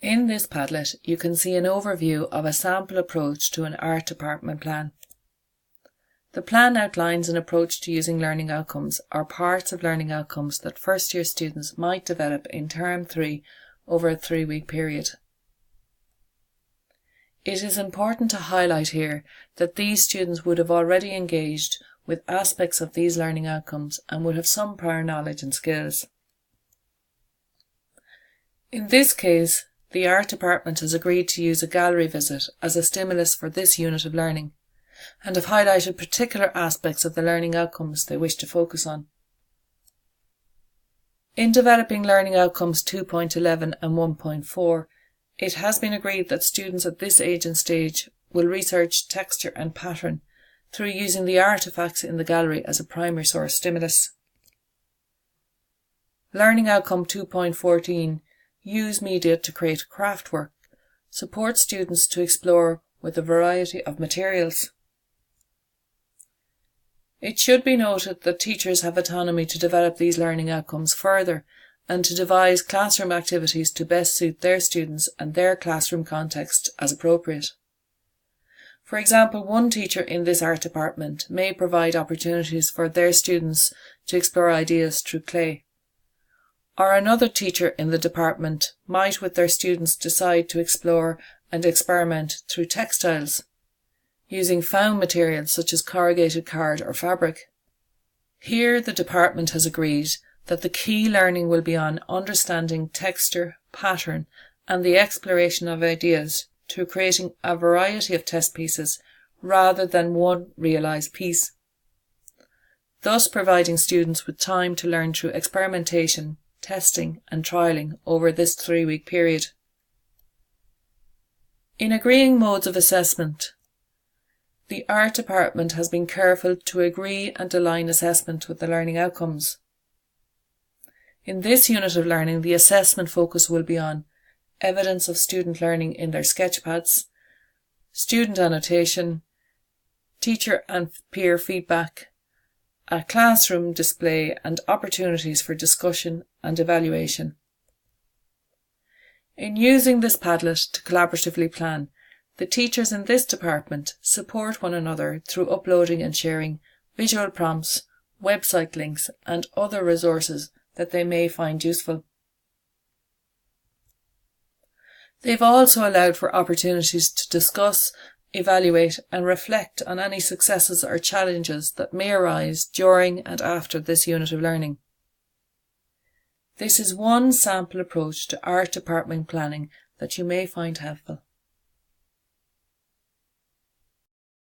In this Padlet, you can see an overview of a sample approach to an art department plan. The plan outlines an approach to using learning outcomes or parts of learning outcomes that first-year students might develop in Term 3 over a 3-week period. It is important to highlight here that these students would have already engaged with aspects of these learning outcomes and would have some prior knowledge and skills. In this case, the art department has agreed to use a gallery visit as a stimulus for this unit of learning, and have highlighted particular aspects of the learning outcomes they wish to focus on. In developing Learning Outcomes 2.11 and 1.4, it has been agreed that students at this age and stage will research texture and pattern through using the artefacts in the gallery as a primary source stimulus. Learning Outcome 2.14, Use media to create craft work, supports students to explore with a variety of materials. It should be noted that teachers have autonomy to develop these learning outcomes further and to devise classroom activities to best suit their students and their classroom context as appropriate. For example, one teacher in this art department may provide opportunities for their students to explore ideas through clay. Or another teacher in the department might with their students decide to explore and experiment through textiles, using found materials such as corrugated card or fabric. Here the department has agreed that the key learning will be on understanding texture, pattern and the exploration of ideas through creating a variety of test pieces rather than one realised piece, thus providing students with time to learn through experimentation, testing and trialling over this 3-week period. In agreeing modes of assessment, the art department has been careful to agree and align assessment with the learning outcomes. In this unit of learning, the assessment focus will be on evidence of student learning in their sketchpads, student annotation, teacher and peer feedback, a classroom display and opportunities for discussion and evaluation. In using this Padlet to collaboratively plan, the teachers in this department support one another through uploading and sharing visual prompts, website links and other resources that they may find useful. They've also allowed for opportunities to discuss, evaluate and reflect on any successes or challenges that may arise during and after this unit of learning. This is one sample approach to art department planning that you may find helpful.